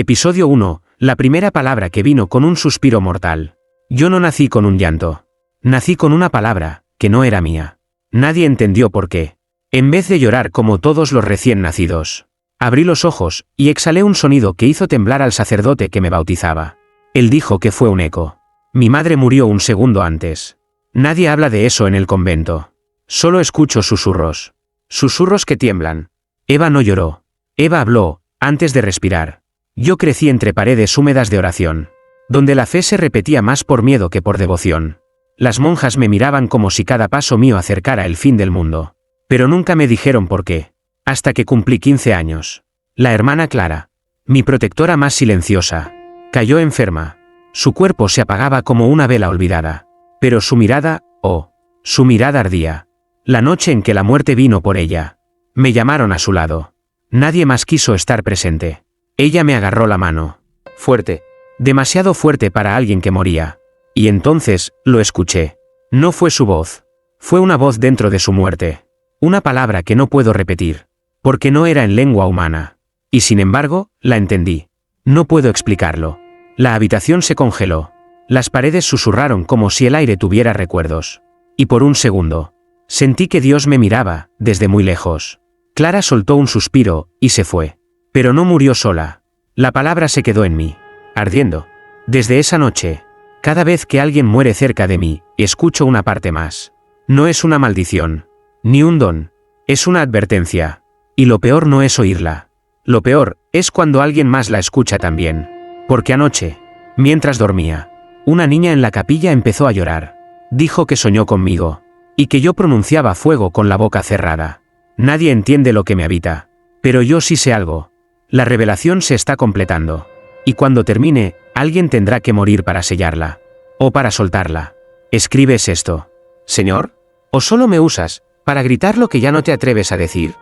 Episodio 1. La primera palabra que vino con un suspiro mortal. Yo no nací con un llanto. Nací con una palabra, que no era mía. Nadie entendió por qué. En vez de llorar como todos los recién nacidos, abrí los ojos, y exhalé un sonido que hizo temblar al sacerdote que me bautizaba. Él dijo que fue un eco. Mi madre murió un segundo antes. Nadie habla de eso en el convento. Solo escucho susurros. Susurros que tiemblan. Eva no lloró. Eva habló, antes de respirar. Yo crecí entre paredes húmedas de oración, donde la fe se repetía más por miedo que por devoción. Las monjas me miraban como si cada paso mío acercara el fin del mundo. Pero nunca me dijeron por qué. Hasta que cumplí 15 años. La hermana Clara, mi protectora más silenciosa, cayó enferma. Su cuerpo se apagaba como una vela olvidada. Pero su mirada, su mirada ardía. La noche en que la muerte vino por ella. Me llamaron a su lado. Nadie más quiso estar presente. Ella me agarró la mano. Fuerte. Demasiado fuerte para alguien que moría. Y entonces, lo escuché. No fue su voz. Fue una voz dentro de su muerte. Una palabra que no puedo repetir. Porque no era en lengua humana. Y sin embargo, la entendí. No puedo explicarlo. La habitación se congeló. Las paredes susurraron como si el aire tuviera recuerdos. Y por un segundo, sentí que Dios me miraba, desde muy lejos. Clara soltó un suspiro, y se fue. Pero no murió sola. La palabra se quedó en mí, ardiendo. Desde esa noche, cada vez que alguien muere cerca de mí, escucho una parte más. No es una maldición, ni un don, es una advertencia. Y lo peor no es oírla. Lo peor es cuando alguien más la escucha también. Porque anoche, mientras dormía, una niña en la capilla empezó a llorar. Dijo que soñó conmigo, y que yo pronunciaba fuego con la boca cerrada. Nadie entiende lo que me habita. Pero yo sí sé algo. La revelación se está completando. Y cuando termine, alguien tendrá que morir para sellarla. O para soltarla. ¿Escribes esto, Señor? ¿O solo me usas para gritar lo que ya no te atreves a decir?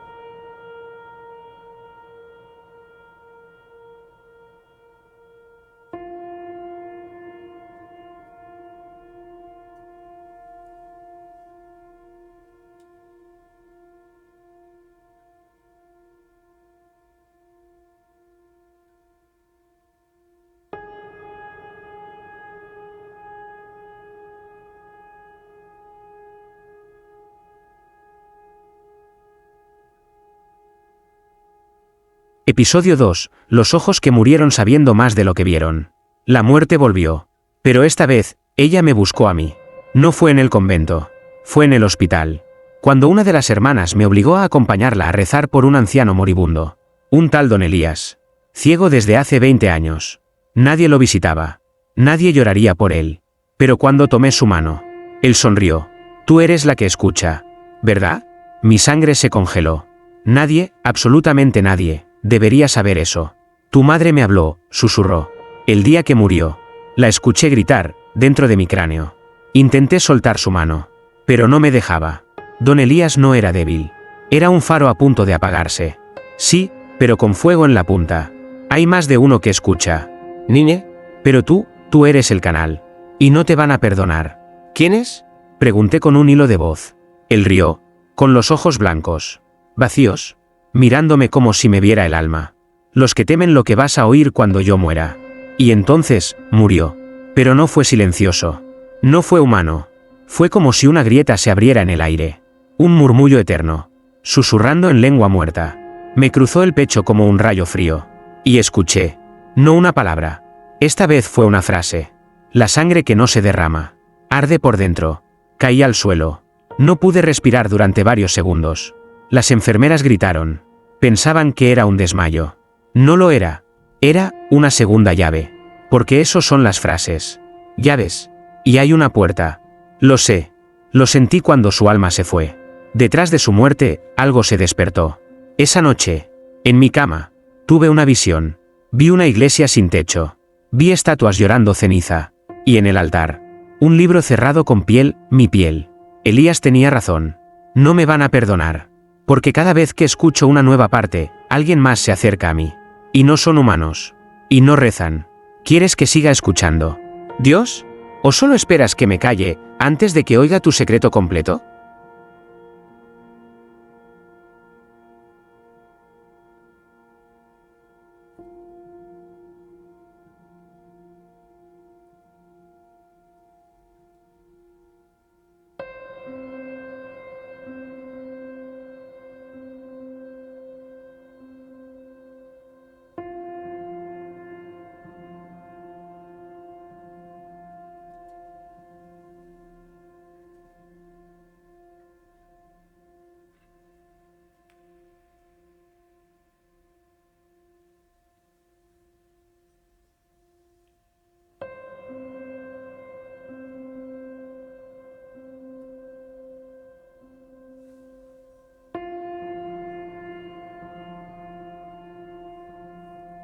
Episodio 2. Los ojos que murieron sabiendo más de lo que vieron. La muerte volvió. Pero esta vez, ella me buscó a mí. No fue en el convento. Fue en el hospital. Cuando una de las hermanas me obligó a acompañarla a rezar por un anciano moribundo. Un tal don Elías. Ciego desde hace 20 años. Nadie lo visitaba. Nadie lloraría por él. Pero cuando tomé su mano, él sonrió. Tú eres la que escucha, ¿verdad? Mi sangre se congeló. Nadie, absolutamente nadie, debería saber eso. Tu madre me habló, susurró. El día que murió. La escuché gritar, dentro de mi cráneo. Intenté soltar su mano. Pero no me dejaba. Don Elías no era débil. Era un faro a punto de apagarse. Sí, pero con fuego en la punta. Hay más de uno que escucha. Niñe, pero tú eres el canal. Y no te van a perdonar. ¿Quién es? Pregunté con un hilo de voz. Él rió, con los ojos blancos, vacíos, mirándome como si me viera el alma. Los que temen lo que vas a oír cuando yo muera. Y entonces, murió. Pero no fue silencioso. No fue humano. Fue como si una grieta se abriera en el aire. Un murmullo eterno. Susurrando en lengua muerta. Me cruzó el pecho como un rayo frío. Y escuché. No una palabra. Esta vez fue una frase. La sangre que no se derrama. Arde por dentro. Caí al suelo. No pude respirar durante varios segundos. Las enfermeras gritaron. Pensaban que era un desmayo. No lo era. Era una segunda llave. Porque eso son las frases. Llaves. Y hay una puerta. Lo sé. Lo sentí cuando su alma se fue. Detrás de su muerte, algo se despertó. Esa noche, en mi cama, tuve una visión. Vi una iglesia sin techo. Vi estatuas llorando ceniza. Y en el altar, un libro cerrado con piel, mi piel. Elías tenía razón. No me van a perdonar. Porque cada vez que escucho una nueva parte, alguien más se acerca a mí. Y no son humanos. Y no rezan. ¿Quieres que siga escuchando, Dios? ¿O solo esperas que me calle antes de que oiga tu secreto completo?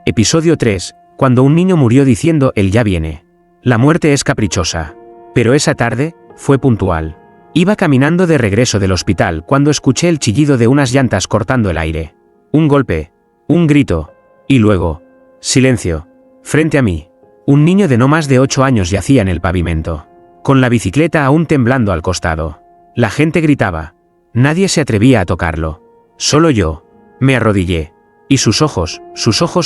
Episodio 3, cuando un niño murió diciendo él ya viene. La muerte es caprichosa. Pero esa tarde, fue puntual. Iba caminando de regreso del hospital cuando escuché el chillido de unas llantas cortando el aire. Un golpe. Un grito. Y luego. Silencio. Frente a mí. Un niño de no más de 8 años yacía en el pavimento. Con la bicicleta aún temblando al costado. La gente gritaba. Nadie se atrevía a tocarlo. Solo yo. Me arrodillé. Y sus ojos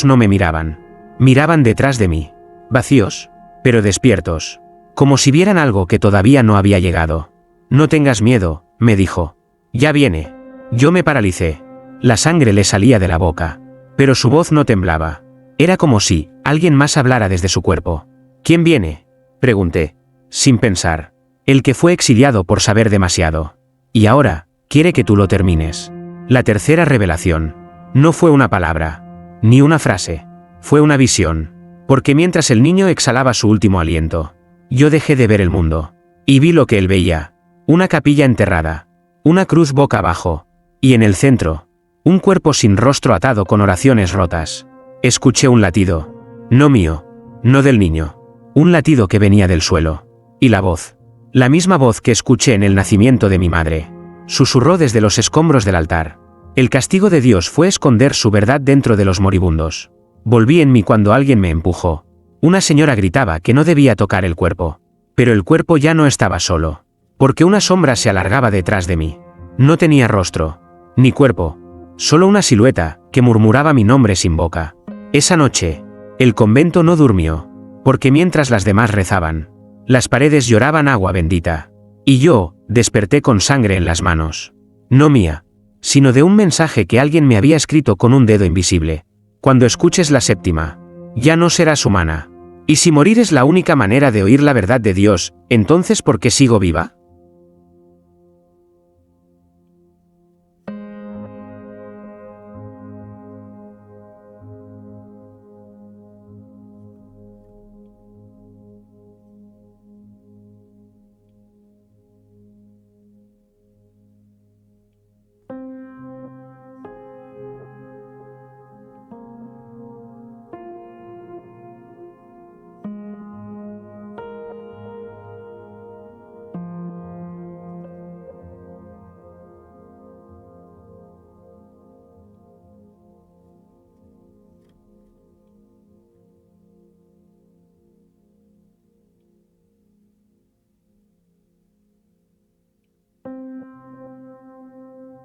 no me miraban. Miraban detrás de mí. Vacíos. Pero despiertos. Como si vieran algo que todavía no había llegado. No tengas miedo, me dijo. Ya viene. Yo me paralicé. La sangre le salía de la boca. Pero su voz no temblaba. Era como si alguien más hablara desde su cuerpo. ¿Quién viene? Pregunté. Sin pensar. El que fue exiliado por saber demasiado. Y ahora, quiere que tú lo termines. La tercera revelación. No fue una palabra. Ni una frase. Fue una visión. Porque mientras el niño exhalaba su último aliento, yo dejé de ver el mundo. Y vi lo que él veía. Una capilla enterrada. Una cruz boca abajo. Y en el centro, un cuerpo sin rostro atado con oraciones rotas. Escuché un latido. No mío. No del niño. Un latido que venía del suelo. Y la voz. La misma voz que escuché en el nacimiento de mi madre. Susurró desde los escombros del altar. El castigo de Dios fue esconder su verdad dentro de los moribundos. Volví en mí cuando alguien me empujó. Una señora gritaba que no debía tocar el cuerpo. Pero el cuerpo ya no estaba solo. Porque una sombra se alargaba detrás de mí. No tenía rostro. Ni cuerpo. Solo una silueta, que murmuraba mi nombre sin boca. Esa noche, el convento no durmió. Porque mientras las demás rezaban, las paredes lloraban agua bendita. Y yo, desperté con sangre en las manos. No mía. Sino de un mensaje que alguien me había escrito con un dedo invisible. Cuando escuches la séptima, ya no serás humana. Y si morir es la única manera de oír la verdad de Dios, entonces ¿por qué sigo viva?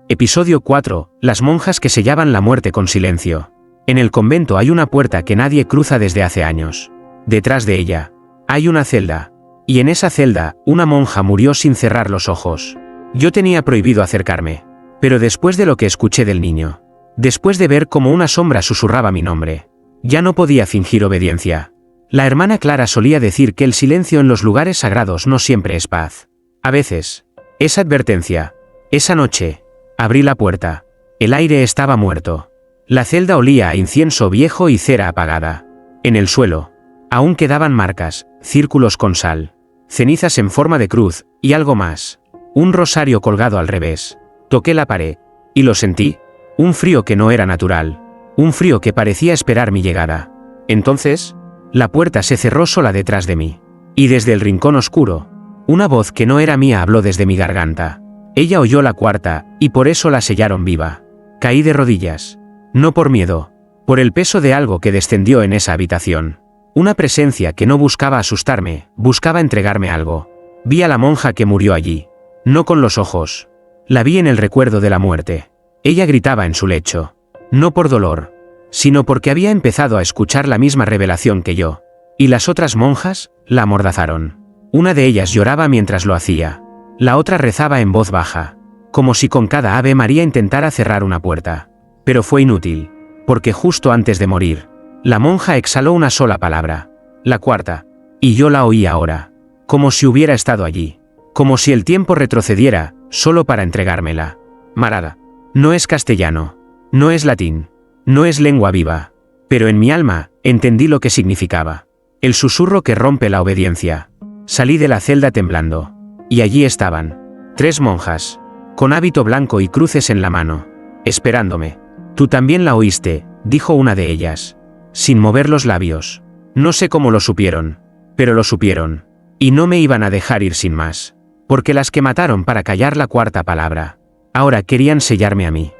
Episodio 4. Las monjas que sellaban la muerte con silencio. En el convento hay una puerta que nadie cruza desde hace años. Detrás de ella, hay una celda. Y en esa celda, una monja murió sin cerrar los ojos. Yo tenía prohibido acercarme. Pero después de lo que escuché del niño, después de ver cómo una sombra susurraba mi nombre, ya no podía fingir obediencia. La hermana Clara solía decir que el silencio en los lugares sagrados no siempre es paz. A veces, es advertencia. Esa noche, abrí la puerta. El aire estaba muerto. La celda olía a incienso viejo y cera apagada. En el suelo, aún quedaban marcas, círculos con sal, cenizas en forma de cruz, y algo más. Un rosario colgado al revés. Toqué la pared, y lo sentí. Un frío que no era natural. Un frío que parecía esperar mi llegada. Entonces, la puerta se cerró sola detrás de mí. Y desde el rincón oscuro, una voz que no era mía habló desde mi garganta. Ella oyó la cuarta, y por eso la sellaron viva. Caí de rodillas. No por miedo. Por el peso de algo que descendió en esa habitación. Una presencia que no buscaba asustarme, buscaba entregarme algo. Vi a la monja que murió allí. No con los ojos. La vi en el recuerdo de la muerte. Ella gritaba en su lecho. No por dolor, sino porque había empezado a escuchar la misma revelación que yo. Y las otras monjas, la amordazaron. Una de ellas lloraba mientras lo hacía. La otra rezaba en voz baja, como si con cada Ave María intentara cerrar una puerta. Pero fue inútil, porque justo antes de morir, la monja exhaló una sola palabra, la cuarta, y yo la oí ahora, como si hubiera estado allí, como si el tiempo retrocediera, solo para entregármela. Marada. No es castellano, no es latín, no es lengua viva, pero en mi alma, entendí lo que significaba. El susurro que rompe la obediencia. Salí de la celda temblando. Y allí estaban, 3 monjas, con hábito blanco y cruces en la mano, esperándome. Tú también la oíste, dijo una de ellas. sin mover los labios. No sé cómo lo supieron, pero lo supieron. Y no me iban a dejar ir sin más. Porque las que mataron para callar la cuarta palabra, ahora querían sellarme a mí.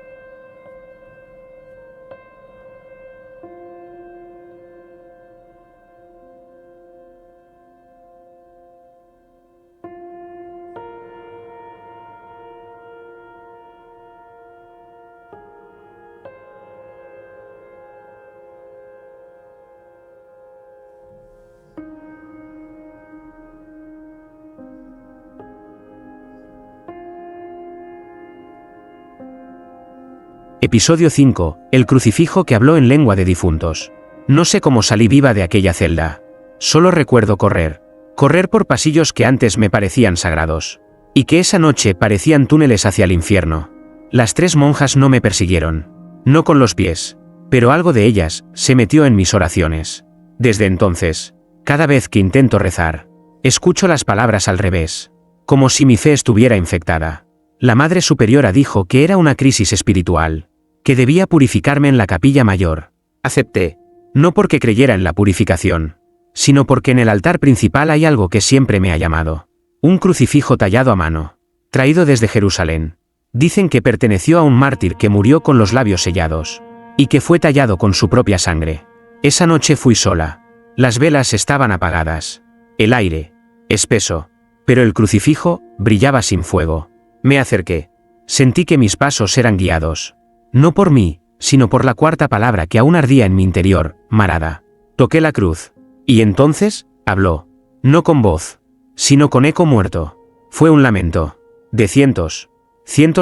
Episodio 5. El crucifijo que habló en lengua de difuntos. No sé cómo salí viva de aquella celda. Solo recuerdo correr. Correr por pasillos que antes me parecían sagrados. Y que esa noche parecían túneles hacia el infierno. Las 3 monjas no me persiguieron. No con los pies. Pero algo de ellas se metió en mis oraciones. Desde entonces, cada vez que intento rezar, escucho las palabras al revés. Como si mi fe estuviera infectada. La Madre Superiora dijo que era una crisis espiritual. Que debía purificarme en la capilla mayor. Acepté. No porque creyera en la purificación, sino porque en el altar principal hay algo que siempre me ha llamado. Un crucifijo tallado a mano, traído desde Jerusalén. Dicen que perteneció a un mártir que murió con los labios sellados, y que fue tallado con su propia sangre. Esa noche fui sola. Las velas estaban apagadas. El aire, espeso, pero el crucifijo brillaba sin fuego. Me acerqué. Sentí que mis pasos eran guiados. No por mí, sino por la cuarta palabra que aún ardía en mi interior, Marada. Toqué la cruz. Y entonces, habló. No con voz, sino con eco muerto. Fue un lamento. De cientos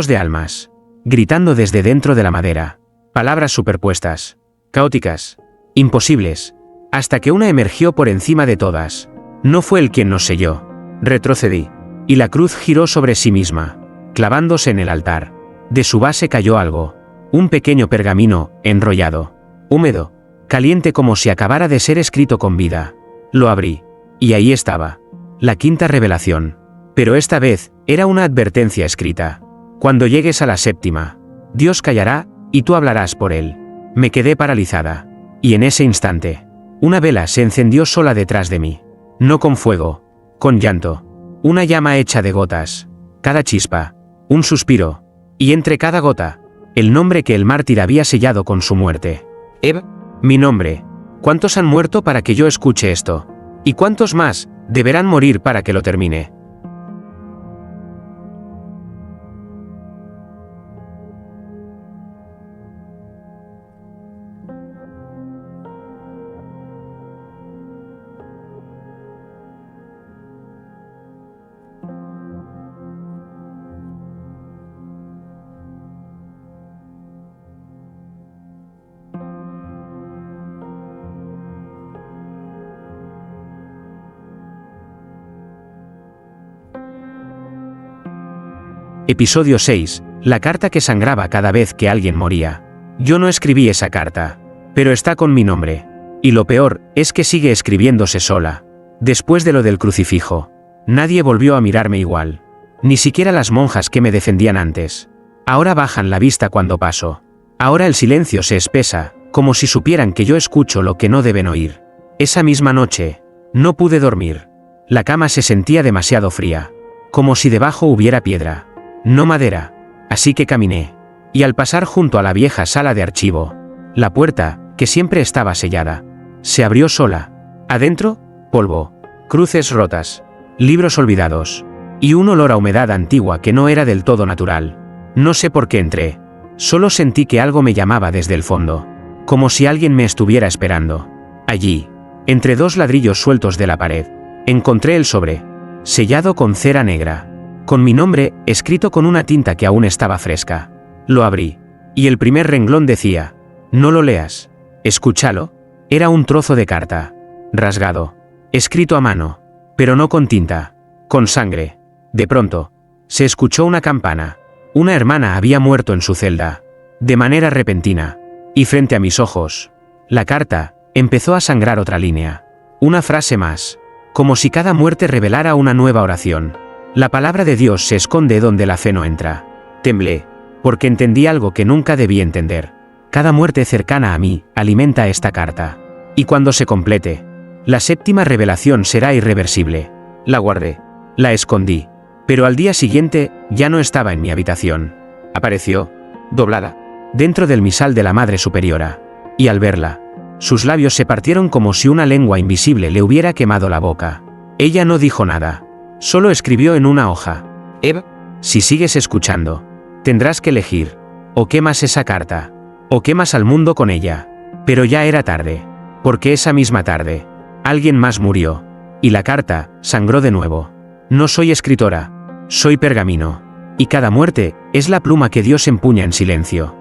de almas. Gritando desde dentro de la madera. Palabras superpuestas. Caóticas. Imposibles. Hasta que una emergió por encima de todas. No fue él quien nos selló. Retrocedí. Y la cruz giró sobre sí misma, clavándose en el altar. De su base cayó algo. Un pequeño pergamino, enrollado, húmedo, caliente como si acabara de ser escrito con vida. Lo abrí. Y ahí estaba. La quinta revelación. Pero esta vez, era una advertencia escrita. Cuando llegues a la séptima, Dios callará, y tú hablarás por él. Me quedé paralizada. Y en ese instante, una vela se encendió sola detrás de mí. No con fuego, con llanto. Una llama hecha de gotas. Cada chispa, un suspiro. Y entre cada gota, el nombre que el mártir había sellado con su muerte. Eva, mi nombre. ¿Cuántos han muerto para que yo escuche esto? ¿Y cuántos más deberán morir para que lo termine? Episodio 6. La carta que sangraba cada vez que alguien moría. Yo no escribí esa carta, pero está con mi nombre. Y lo peor es que sigue escribiéndose sola. Después de lo del crucifijo, nadie volvió a mirarme igual. Ni siquiera las monjas que me defendían antes. Ahora bajan la vista cuando paso. Ahora el silencio se espesa, como si supieran que yo escucho lo que no deben oír. Esa misma noche, no pude dormir. La cama se sentía demasiado fría, como si debajo hubiera piedra. No madera. Así que caminé. Y al pasar junto a la vieja sala de archivo, la puerta, que siempre estaba sellada, se abrió sola. Adentro, polvo, cruces rotas, libros olvidados, y un olor a humedad antigua que no era del todo natural. No sé por qué entré. Solo sentí que algo me llamaba desde el fondo, como si alguien me estuviera esperando. Allí, entre 2 ladrillos sueltos de la pared, encontré el sobre, sellado con cera negra, con mi nombre escrito con una tinta que aún estaba fresca. Lo abrí, y el primer renglón decía: no lo leas, escúchalo. Era un trozo de carta, rasgado, escrito a mano, pero no con tinta, con sangre. De pronto, se escuchó una campana. Una hermana había muerto en su celda, de manera repentina, y frente a mis ojos, la carta empezó a sangrar otra línea. Una frase más, como si cada muerte revelara una nueva oración. La palabra de Dios se esconde donde la fe no entra. Temblé, porque entendí algo que nunca debí entender. Cada muerte cercana a mí alimenta esta carta. Y cuando se complete, la séptima revelación será irreversible. La guardé. La escondí. Pero al día siguiente, ya no estaba en mi habitación. Apareció, doblada, dentro del misal de la Madre Superiora. Y al verla, sus labios se partieron como si una lengua invisible le hubiera quemado la boca. Ella no dijo nada. Solo escribió en una hoja: Eva, si sigues escuchando, tendrás que elegir. O quemas esa carta, o quemas al mundo con ella. Pero ya era tarde. Porque esa misma tarde, alguien más murió. Y la carta sangró de nuevo. No soy escritora. Soy pergamino. Y cada muerte es la pluma que Dios empuña en silencio.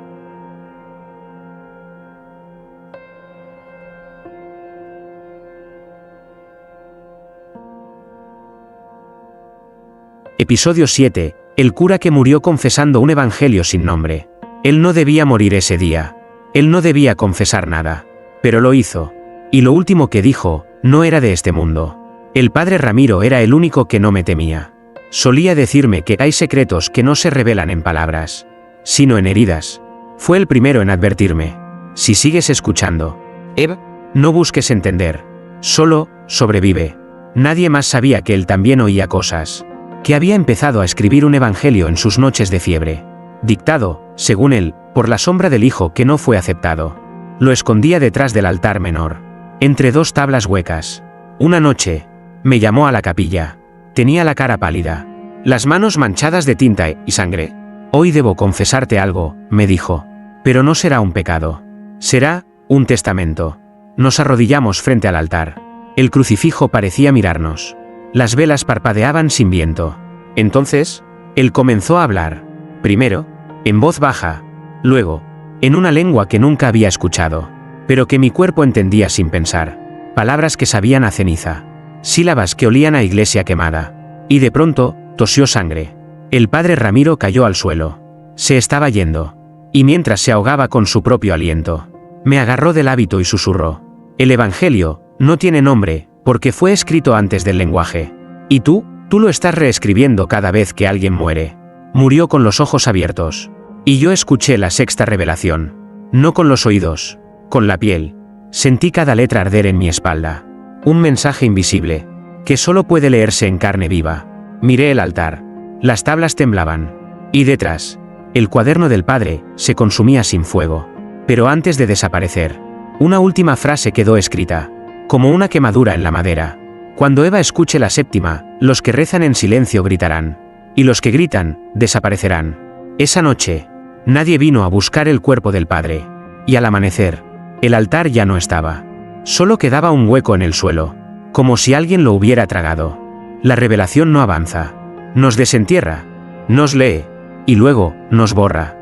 Episodio 7. El cura que murió confesando un evangelio sin nombre. Él no debía morir ese día. Él no debía confesar nada. Pero lo hizo. Y lo último que dijo, no era de este mundo. El padre Ramiro era el único que no me temía. Solía decirme que hay secretos que no se revelan en palabras, sino en heridas. Fue el primero en advertirme: si sigues escuchando, Eva, no busques entender. Solo, sobrevive. Nadie más sabía que él también oía cosas. Que había empezado a escribir un evangelio en sus noches de fiebre. Dictado, según él, por la sombra del hijo que no fue aceptado. Lo escondía detrás del altar menor, entre dos tablas huecas. Una noche, me llamó a la capilla. Tenía la cara pálida, las manos manchadas de tinta y sangre. Hoy debo confesarte algo, me dijo. Pero no será un pecado. Será un testamento. Nos arrodillamos frente al altar. El crucifijo parecía mirarnos. Las velas parpadeaban sin viento. Entonces, él comenzó a hablar. Primero, en voz baja. Luego, en una lengua que nunca había escuchado, pero que mi cuerpo entendía sin pensar. Palabras que sabían a ceniza. Sílabas que olían a iglesia quemada. Y de pronto, tosió sangre. El padre Ramiro cayó al suelo. Se estaba yendo. Y mientras se ahogaba con su propio aliento, me agarró del hábito y susurró: el evangelio no tiene nombre, porque fue escrito antes del lenguaje. Y tú lo estás reescribiendo cada vez que alguien muere. Murió con los ojos abiertos. Y yo escuché la sexta revelación. No con los oídos, con la piel. Sentí cada letra arder en mi espalda. Un mensaje invisible, que solo puede leerse en carne viva. Miré el altar. Las tablas temblaban. Y detrás, el cuaderno del padre se consumía sin fuego. Pero antes de desaparecer, una última frase quedó escrita, como una quemadura en la madera. Cuando Eva escuche la séptima, los que rezan en silencio gritarán. Y los que gritan, desaparecerán. Esa noche, nadie vino a buscar el cuerpo del padre. Y al amanecer, el altar ya no estaba. Solo quedaba un hueco en el suelo, como si alguien lo hubiera tragado. La revelación no avanza. Nos desentierra, nos lee, y luego, nos borra.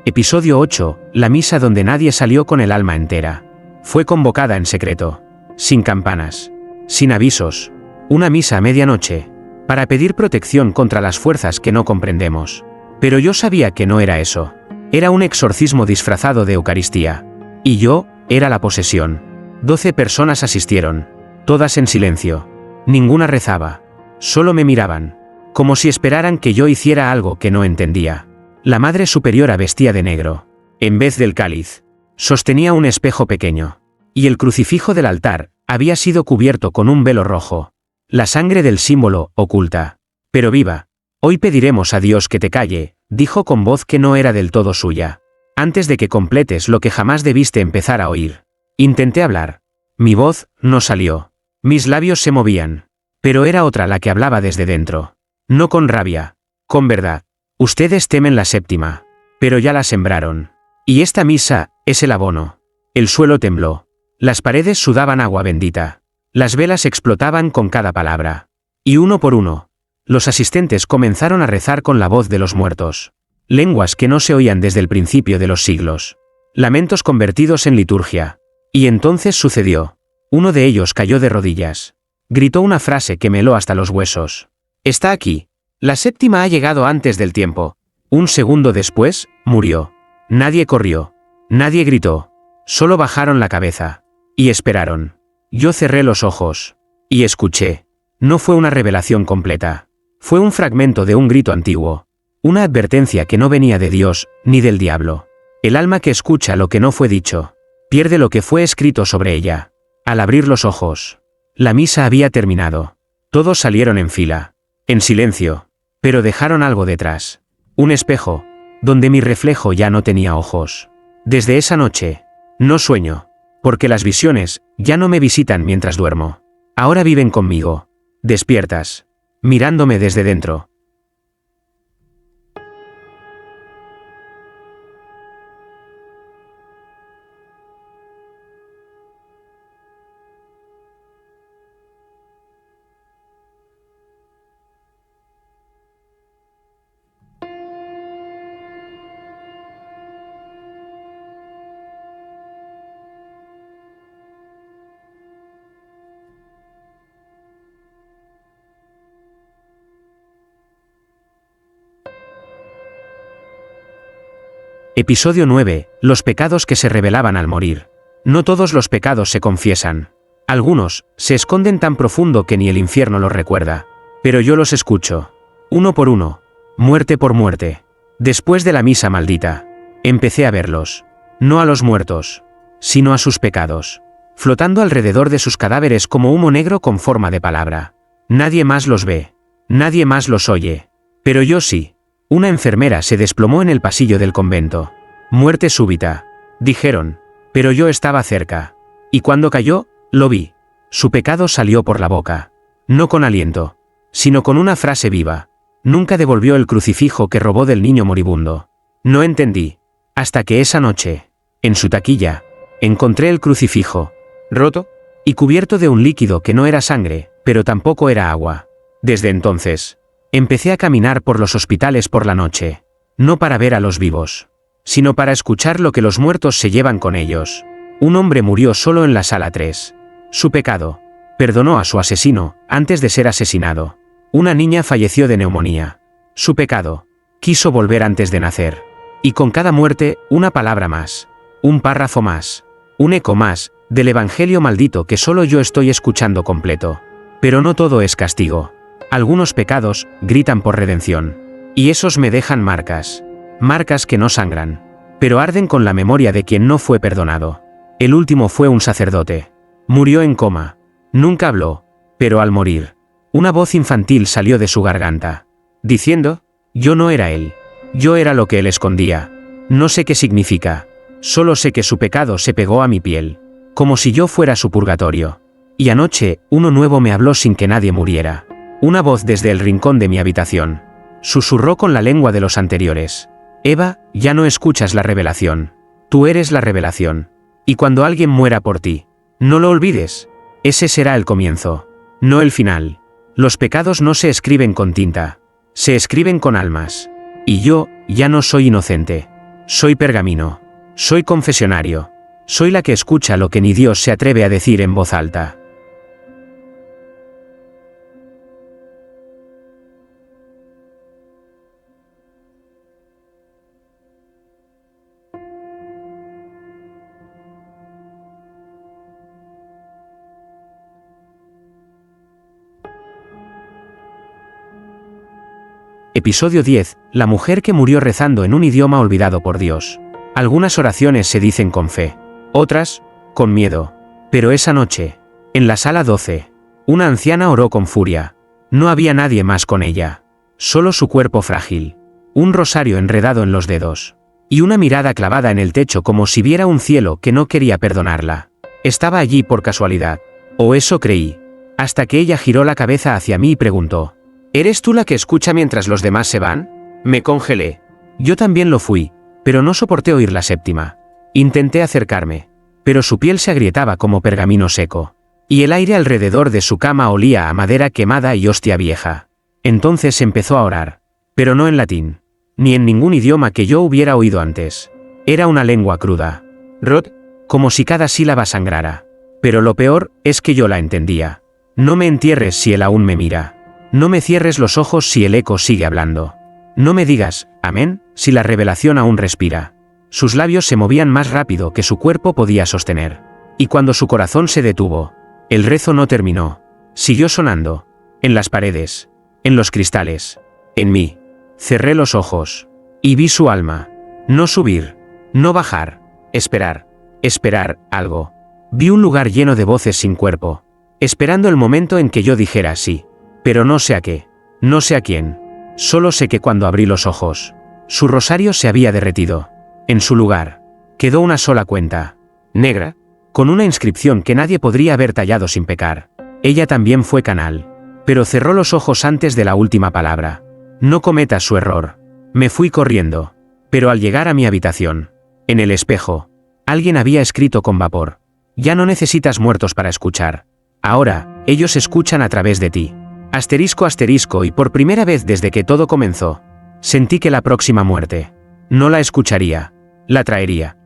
Episodio 8. La misa donde nadie salió con el alma entera. Fue convocada en secreto. Sin campanas. Sin avisos. Una misa a medianoche. Para pedir protección contra las fuerzas que no comprendemos. Pero yo sabía que no era eso. Era un exorcismo disfrazado de Eucaristía. Y yo, era la posesión. 12 personas asistieron. Todas en silencio. Ninguna rezaba. Solo me miraban. Como si esperaran que yo hiciera algo que no entendía. La Madre Superiora vestía de negro. En vez del cáliz, sostenía un espejo pequeño. Y el crucifijo del altar había sido cubierto con un velo rojo. La sangre del símbolo, oculta, pero viva. Hoy pediremos a Dios que te calle, dijo con voz que no era del todo suya. Antes de que completes lo que jamás debiste empezar a oír. Intenté hablar. Mi voz no salió. Mis labios se movían. Pero era otra la que hablaba desde dentro. No con rabia, con verdad. Ustedes temen la séptima, pero ya la sembraron. Y esta misa es el abono. El suelo tembló. Las paredes sudaban agua bendita. Las velas explotaban con cada palabra. Y uno por uno, los asistentes comenzaron a rezar con la voz de los muertos. Lenguas que no se oían desde el principio de los siglos. Lamentos convertidos en liturgia. Y entonces sucedió. Uno de ellos cayó de rodillas. Gritó una frase que me heló hasta los huesos. Está aquí. La séptima ha llegado antes del tiempo. Un segundo después, murió. Nadie corrió. Nadie gritó. Solo bajaron la cabeza. Y esperaron. Yo cerré los ojos. Y escuché. No fue una revelación completa. Fue un fragmento de un grito antiguo. Una advertencia que no venía de Dios, ni del diablo. El alma que escucha lo que no fue dicho, pierde lo que fue escrito sobre ella. Al abrir los ojos, la misa había terminado. Todos salieron en fila, en silencio, pero dejaron algo detrás. Un espejo, donde mi reflejo ya no tenía ojos. Desde esa noche, no sueño, porque las visiones ya no me visitan mientras duermo. Ahora viven conmigo, despiertas, mirándome desde dentro. Episodio 9. Los pecados que se revelaban al morir. No todos los pecados se confiesan. Algunos se esconden tan profundo que ni el infierno los recuerda. Pero yo los escucho. Uno por uno. Muerte por muerte. Después de la misa maldita, empecé a verlos. No a los muertos, sino a sus pecados. Flotando alrededor de sus cadáveres como humo negro con forma de palabra. Nadie más los ve. Nadie más los oye. Pero yo sí. Una enfermera se desplomó en el pasillo del convento. Muerte súbita, dijeron, pero yo estaba cerca. Y cuando cayó, lo vi. Su pecado salió por la boca. No con aliento, sino con una frase viva. Nunca devolvió el crucifijo que robó del niño moribundo. No entendí. Hasta que esa noche, en su taquilla, encontré el crucifijo, roto, y cubierto de un líquido que no era sangre, pero tampoco era agua. Desde entonces, empecé a caminar por los hospitales por la noche, no para ver a los vivos, sino para escuchar lo que los muertos se llevan con ellos. Un hombre murió solo en la sala 3. Su pecado. Perdonó a su asesino, antes de ser asesinado. Una niña falleció de neumonía. Su pecado. Quiso volver antes de nacer. Y con cada muerte, una palabra más. Un párrafo más. Un eco más, del evangelio maldito que solo yo estoy escuchando completo. Pero no todo es castigo. Algunos pecados gritan por redención. Y esos me dejan marcas. Marcas que no sangran, pero arden con la memoria de quien no fue perdonado. El último fue un sacerdote. Murió en coma. Nunca habló, pero al morir, una voz infantil salió de su garganta, diciendo, yo no era él. Yo era lo que él escondía. No sé qué significa. Solo sé que su pecado se pegó a mi piel, como si yo fuera su purgatorio. Y anoche, uno nuevo me habló sin que nadie muriera. Una voz desde el rincón de mi habitación susurró con la lengua de los anteriores. Eva, ya no escuchas la revelación. Tú eres la revelación. Y cuando alguien muera por ti, no lo olvides. Ese será el comienzo, no el final. Los pecados no se escriben con tinta, se escriben con almas. Y yo, ya no soy inocente. Soy pergamino. Soy confesionario. Soy la que escucha lo que ni Dios se atreve a decir en voz alta. Episodio 10. La mujer que murió rezando en un idioma olvidado por Dios. Algunas oraciones se dicen con fe, otras, con miedo. Pero esa noche, en la sala 12, una anciana oró con furia. No había nadie más con ella. Solo su cuerpo frágil. Un rosario enredado en los dedos. Y una mirada clavada en el techo como si viera un cielo que no quería perdonarla. Estaba allí por casualidad. O eso creí. Hasta que ella giró la cabeza hacia mí y preguntó. ¿Eres tú la que escucha mientras los demás se van? Me congelé. Yo también lo fui, pero no soporté oír la séptima. Intenté acercarme, pero su piel se agrietaba como pergamino seco. Y el aire alrededor de su cama olía a madera quemada y hostia vieja. Entonces empezó a orar, pero no en latín, ni en ningún idioma que yo hubiera oído antes. Era una lengua cruda. Rot, como si cada sílaba sangrara. Pero lo peor es que yo la entendía. No me entierres si él aún me mira. No me cierres los ojos si el eco sigue hablando. No me digas, amén, si la revelación aún respira. Sus labios se movían más rápido que su cuerpo podía sostener. Y cuando su corazón se detuvo, el rezo no terminó. Siguió sonando. En las paredes. En los cristales. En mí. Cerré los ojos. Y vi su alma. No subir. No bajar. Esperar. Esperar algo. Vi un lugar lleno de voces sin cuerpo. Esperando el momento en que yo dijera sí. Pero no sé a qué. No sé a quién. Solo sé que cuando abrí los ojos, su rosario se había derretido. En su lugar, quedó una sola cuenta. Negra. Con una inscripción que nadie podría haber tallado sin pecar. Ella también fue canal. Pero cerró los ojos antes de la última palabra. No cometas su error. Me fui corriendo. Pero al llegar a mi habitación, en el espejo, alguien había escrito con vapor. Ya no necesitas muertos para escuchar. Ahora, ellos escuchan a través de ti. Asterisco asterisco y por primera vez desde que todo comenzó, sentí que la próxima muerte, no la escucharía, la traería.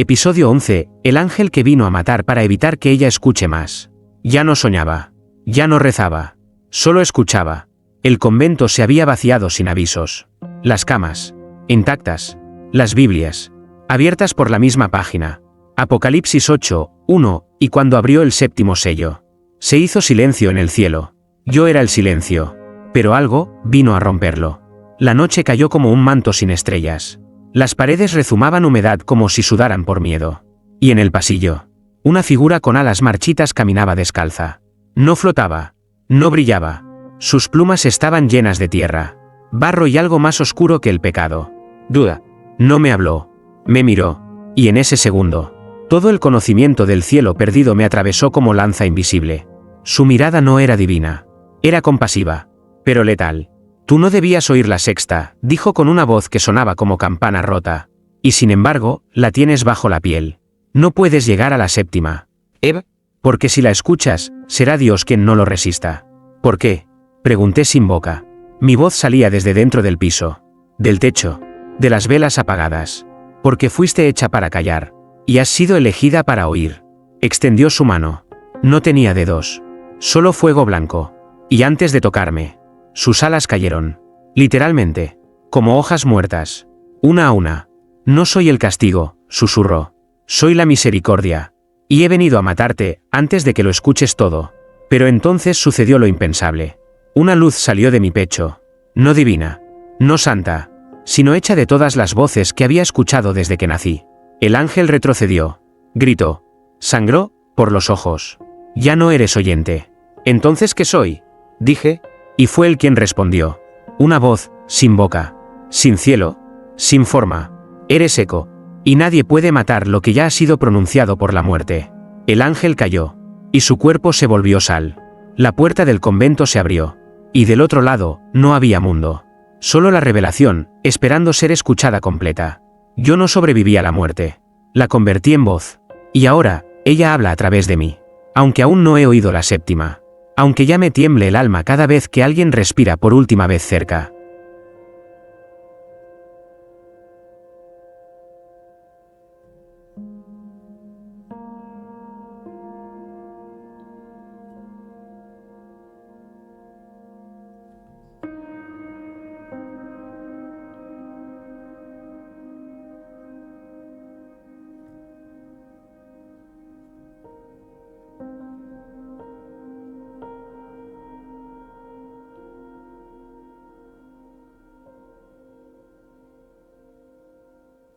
Episodio 11. El ángel que vino a matar para evitar que ella escuche más. Ya no soñaba. Ya no rezaba. Solo escuchaba. El convento se había vaciado sin avisos. Las camas, intactas. Las Biblias, abiertas por la misma página. Apocalipsis 8, 1, y cuando abrió el séptimo sello, se hizo silencio en el cielo. Yo era el silencio. Pero algo vino a romperlo. La noche cayó como un manto sin estrellas. Las paredes rezumaban humedad como si sudaran por miedo. Y en el pasillo, una figura con alas marchitas caminaba descalza. No flotaba. No brillaba. Sus plumas estaban llenas de tierra, barro y algo más oscuro que el pecado. Duda. No me habló. Me miró. Y en ese segundo, todo el conocimiento del cielo perdido me atravesó como lanza invisible. Su mirada no era divina. Era compasiva. Pero letal. Tú no debías oír la sexta, dijo con una voz que sonaba como campana rota. Y sin embargo, la tienes bajo la piel. No puedes llegar a la séptima. Eva. Porque si la escuchas, será Dios quien no lo resista. ¿Por qué? Pregunté sin boca. Mi voz salía desde dentro del piso. Del techo. De las velas apagadas. Porque fuiste hecha para callar. Y has sido elegida para oír. Extendió su mano. No tenía dedos. Solo fuego blanco. Y antes de tocarme, sus alas cayeron. Literalmente. Como hojas muertas. Una a una. No soy el castigo, susurró. Soy la misericordia. Y he venido a matarte, antes de que lo escuches todo. Pero entonces sucedió lo impensable. Una luz salió de mi pecho. No divina. No santa. Sino hecha de todas las voces que había escuchado desde que nací. El ángel retrocedió. Gritó. Sangró, por los ojos. Ya no eres oyente. ¿Entonces qué soy? Dije. Y fue él quien respondió. Una voz, sin boca, sin cielo, sin forma. Eres eco. Y nadie puede matar lo que ya ha sido pronunciado por la muerte. El ángel cayó. Y su cuerpo se volvió sal. La puerta del convento se abrió. Y del otro lado, no había mundo. Solo la revelación, esperando ser escuchada completa. Yo no sobreviví a la muerte. La convertí en voz. Y ahora, ella habla a través de mí. Aunque aún no he oído la séptima. Aunque ya me tiemble el alma cada vez que alguien respira por última vez cerca.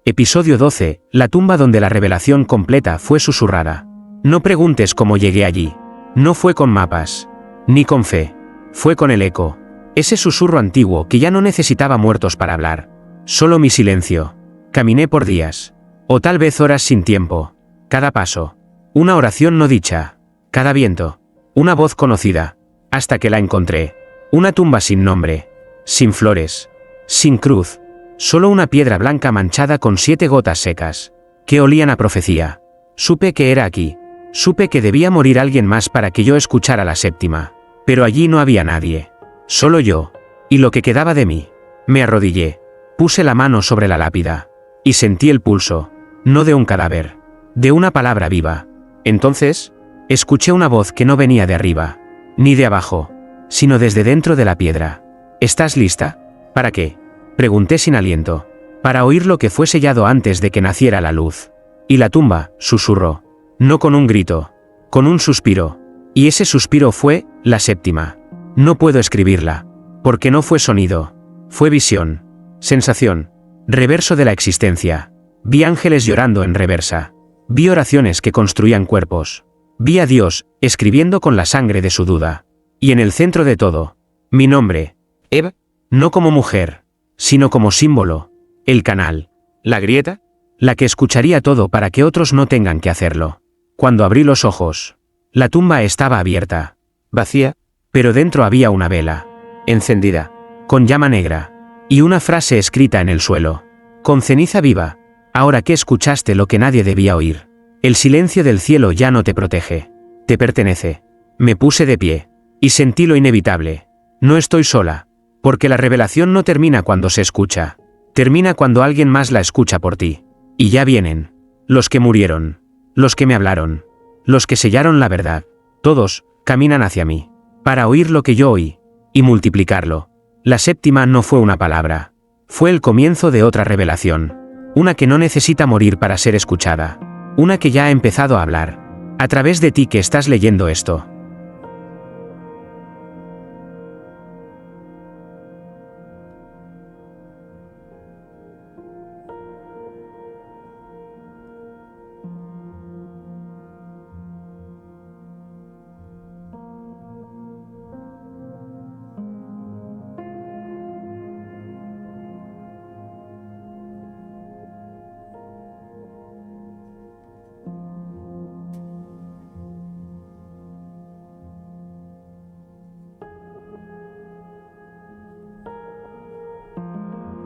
Episodio 12. La tumba donde la revelación completa fue susurrada. No preguntes cómo llegué allí. No fue con mapas. Ni con fe. Fue con el eco. Ese susurro antiguo que ya no necesitaba muertos para hablar. Solo mi silencio. Caminé por días. O tal vez horas sin tiempo. Cada paso. Una oración no dicha. Cada viento. Una voz conocida. Hasta que la encontré. Una tumba sin nombre. Sin flores. Sin cruz. Solo una piedra blanca manchada con 7 gotas secas. Que olían a profecía. Supe que era aquí. Supe que debía morir alguien más para que yo escuchara la séptima. Pero allí no había nadie. Solo yo. Y lo que quedaba de mí. Me arrodillé. Puse la mano sobre la lápida. Y sentí el pulso. No de un cadáver. De una palabra viva. Entonces, escuché una voz que no venía de arriba. Ni de abajo. Sino desde dentro de la piedra. ¿Estás lista? ¿Para qué? Pregunté sin aliento. Para oír lo que fue sellado antes de que naciera la luz. Y la tumba, susurró. No con un grito. Con un suspiro. Y ese suspiro fue, la séptima. No puedo escribirla. Porque no fue sonido. Fue visión. Sensación. Reverso de la existencia. Vi ángeles llorando en reversa. Vi oraciones que construían cuerpos. Vi a Dios, escribiendo con la sangre de su duda. Y en el centro de todo, mi nombre. Eva. No como mujer, sino como símbolo. El canal. La grieta. La que escucharía todo para que otros no tengan que hacerlo. Cuando abrí los ojos, la tumba estaba abierta. Vacía. Pero dentro había una vela. Encendida. Con llama negra. Y una frase escrita en el suelo. Con ceniza viva. Ahora que escuchaste lo que nadie debía oír. El silencio del cielo ya no te protege. Te pertenece. Me puse de pie. Y sentí lo inevitable. No estoy sola. Porque la revelación no termina cuando se escucha. Termina cuando alguien más la escucha por ti. Y ya vienen. Los que murieron. Los que me hablaron. Los que sellaron la verdad. Todos, caminan hacia mí. Para oír lo que yo oí. Y multiplicarlo. La séptima no fue una palabra. Fue el comienzo de otra revelación. Una que no necesita morir para ser escuchada. Una que ya ha empezado a hablar. A través de ti que estás leyendo esto.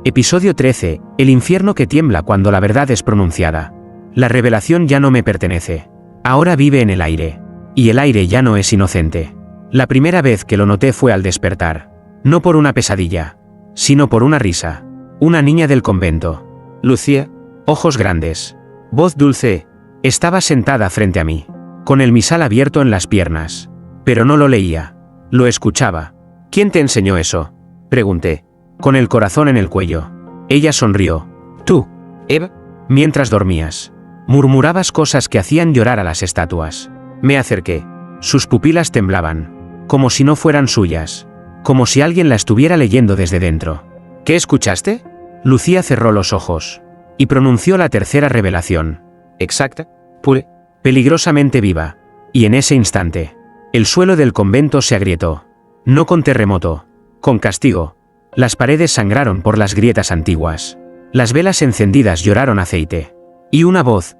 Episodio 13. El infierno que tiembla cuando la verdad es pronunciada. La revelación ya no me pertenece. Ahora vive en el aire. Y el aire ya no es inocente. La primera vez que lo noté fue al despertar. No por una pesadilla. Sino por una risa. Una niña del convento. Lucía. Ojos grandes. Voz dulce. Estaba sentada frente a mí. Con el misal abierto en las piernas. Pero no lo leía. Lo escuchaba. ¿Quién te enseñó eso? Pregunté. Con el corazón en el cuello. Ella sonrió. Tú, Eva, mientras dormías. Murmurabas cosas que hacían llorar a las estatuas. Me acerqué. Sus pupilas temblaban. Como si no fueran suyas. Como si alguien la estuviera leyendo desde dentro. ¿Qué escuchaste? Lucía cerró los ojos. Y pronunció la tercera revelación. Exacta, pure, peligrosamente viva. Y en ese instante, el suelo del convento se agrietó. No con terremoto. Con castigo. Las paredes sangraron por las grietas antiguas. Las velas encendidas lloraron aceite. Y una voz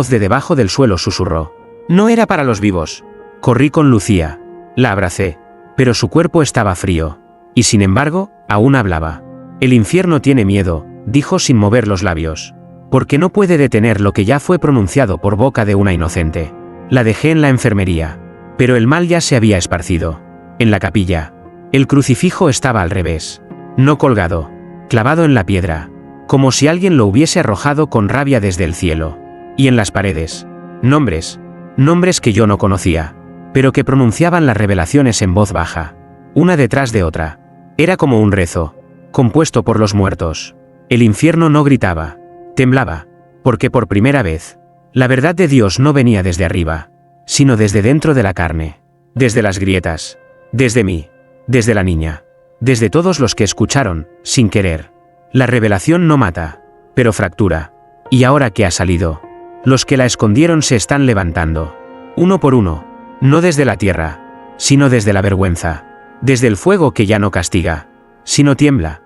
de debajo del suelo susurró. No era para los vivos. Corrí con Lucía. La abracé. Pero su cuerpo estaba frío. Y sin embargo, aún hablaba. El infierno tiene miedo, dijo sin mover los labios. Porque no puede detener lo que ya fue pronunciado por boca de una inocente. La dejé en la enfermería. Pero el mal ya se había esparcido. En la capilla. El crucifijo estaba al revés. No colgado, clavado en la piedra, como si alguien lo hubiese arrojado con rabia desde el cielo. Y en las paredes, nombres que yo no conocía, pero que pronunciaban las revelaciones en voz baja, una detrás de otra. Era como un rezo, compuesto por los muertos. El infierno no gritaba, temblaba, porque por primera vez, la verdad de Dios no venía desde arriba, sino desde dentro de la carne, desde las grietas, desde mí, desde la niña. Desde todos los que escucharon, sin querer. La revelación no mata, pero fractura. Y ahora que ha salido, los que la escondieron se están levantando. Uno por uno, no desde la tierra, sino desde la vergüenza, desde el fuego que ya no castiga, sino tiembla.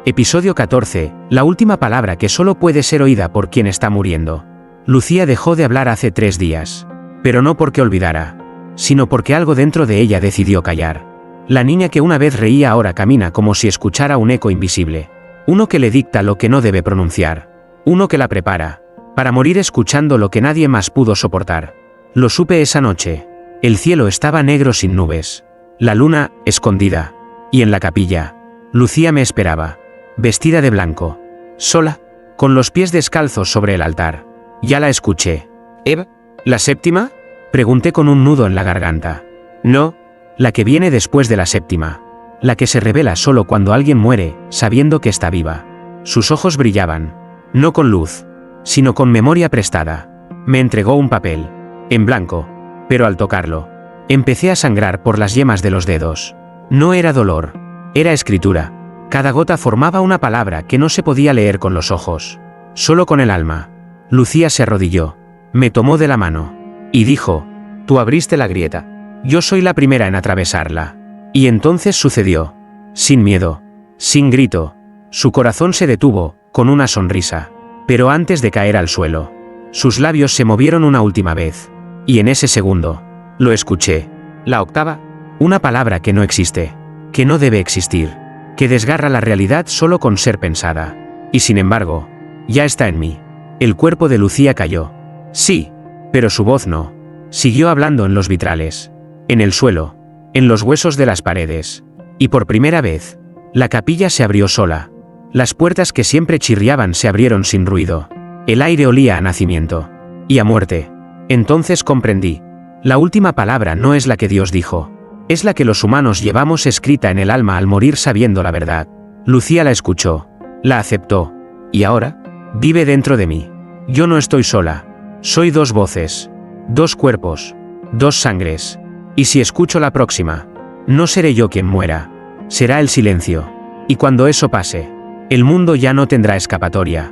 Episodio 14. La última palabra que solo puede ser oída por quien está muriendo. Lucía dejó de hablar hace 3 días. Pero no porque olvidara, sino porque algo dentro de ella decidió callar. La niña que una vez reía ahora camina como si escuchara un eco invisible. Uno que le dicta lo que no debe pronunciar. Uno que la prepara para morir escuchando lo que nadie más pudo soportar. Lo supe esa noche. El cielo estaba negro sin nubes. La luna, escondida. Y en la capilla, Lucía me esperaba. Vestida de blanco. Sola. Con los pies descalzos sobre el altar. Ya la escuché. ¿Eva? ¿La séptima? Pregunté con un nudo en la garganta. No. La que viene después de la séptima. La que se revela solo cuando alguien muere, sabiendo que está viva. Sus ojos brillaban. No con luz, sino con memoria prestada. Me entregó un papel. En blanco. Pero al tocarlo, empecé a sangrar por las yemas de los dedos. No era dolor. Era escritura. Cada gota formaba una palabra que no se podía leer con los ojos, solo con el alma. Lucía se arrodilló, me tomó de la mano, y dijo, tú abriste la grieta. Yo soy la primera en atravesarla. Y entonces sucedió. Sin miedo, sin grito, su corazón se detuvo, con una sonrisa. Pero antes de caer al suelo, sus labios se movieron una última vez. Y en ese segundo, lo escuché. La octava, una palabra que no existe, que no debe existir, que desgarra la realidad solo con ser pensada. Y sin embargo, ya está en mí. El cuerpo de Lucía cayó. Sí, pero su voz no. Siguió hablando en los vitrales, en el suelo, en los huesos de las paredes. Y por primera vez, la capilla se abrió sola. Las puertas que siempre chirriaban se abrieron sin ruido. El aire olía a nacimiento. Y a muerte. Entonces comprendí. La última palabra no es la que Dios dijo. Es la que los humanos llevamos escrita en el alma al morir sabiendo la verdad. Lucía la escuchó, la aceptó, y ahora, vive dentro de mí. Yo no estoy sola. Soy 2 voces, 2 cuerpos, 2 sangres. Y si escucho la próxima, no seré yo quien muera. Será el silencio. Y cuando eso pase, el mundo ya no tendrá escapatoria.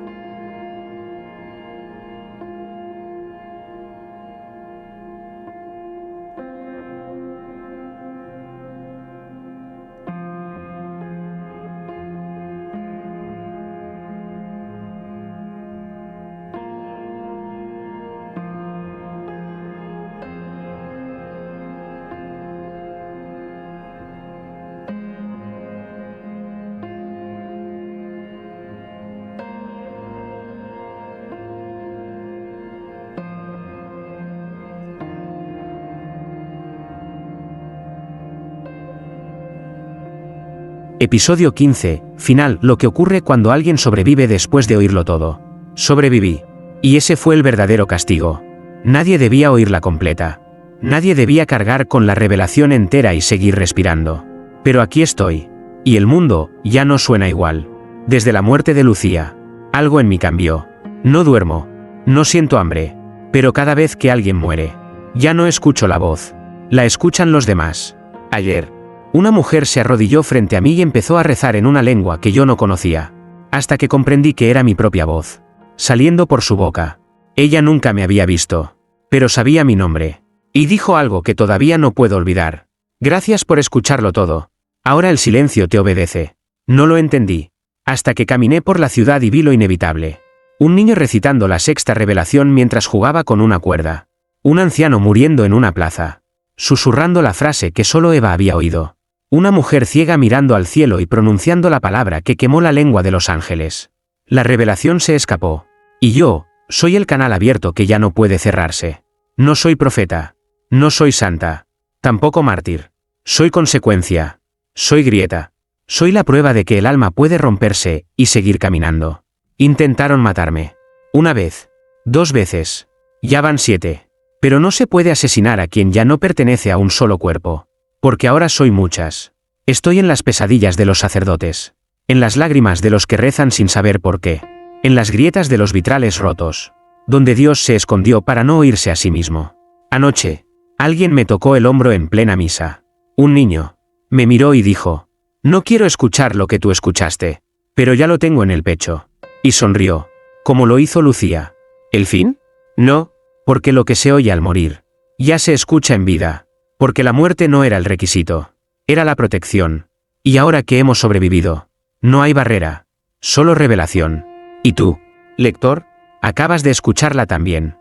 Episodio 15. Final. Lo que ocurre cuando alguien sobrevive después de oírlo todo. Sobreviví. Y ese fue el verdadero castigo. Nadie debía oírla completa. Nadie debía cargar con la revelación entera y seguir respirando. Pero aquí estoy. Y el mundo ya no suena igual. Desde la muerte de Lucía, algo en mí cambió. No duermo. No siento hambre. Pero cada vez que alguien muere, ya no escucho la voz. La escuchan los demás. Ayer, una mujer se arrodilló frente a mí y empezó a rezar en una lengua que yo no conocía, hasta que comprendí que era mi propia voz, saliendo por su boca. Ella nunca me había visto, pero sabía mi nombre, y dijo algo que todavía no puedo olvidar. Gracias por escucharlo todo. Ahora el silencio te obedece. No lo entendí, hasta que caminé por la ciudad y vi lo inevitable. Un niño recitando la 6ª revelación mientras jugaba con una cuerda. Un anciano muriendo en una plaza, susurrando la frase que solo Eva había oído. Una mujer ciega mirando al cielo y pronunciando la palabra que quemó la lengua de los ángeles. La revelación se escapó. Y yo, soy el canal abierto que ya no puede cerrarse. No soy profeta. No soy santa. Tampoco mártir. Soy consecuencia. Soy grieta. Soy la prueba de que el alma puede romperse y seguir caminando. Intentaron matarme. 1 vez. 2 veces. Ya van 7. Pero no se puede asesinar a quien ya no pertenece a un solo cuerpo. Porque ahora soy muchas. Estoy en las pesadillas de los sacerdotes. En las lágrimas de los que rezan sin saber por qué. En las grietas de los vitrales rotos. Donde Dios se escondió para no oírse a sí mismo. Anoche, alguien me tocó el hombro en plena misa. Un niño. Me miró y dijo: no quiero escuchar lo que tú escuchaste. Pero ya lo tengo en el pecho. Y sonrió. Como lo hizo Lucía. ¿El fin? No, porque lo que se oye al morir, ya se escucha en vida. Porque la muerte no era el requisito. Era la protección. Y ahora que hemos sobrevivido, no hay barrera. Solo revelación. ¿Y tú, lector? Acabas de escucharla también.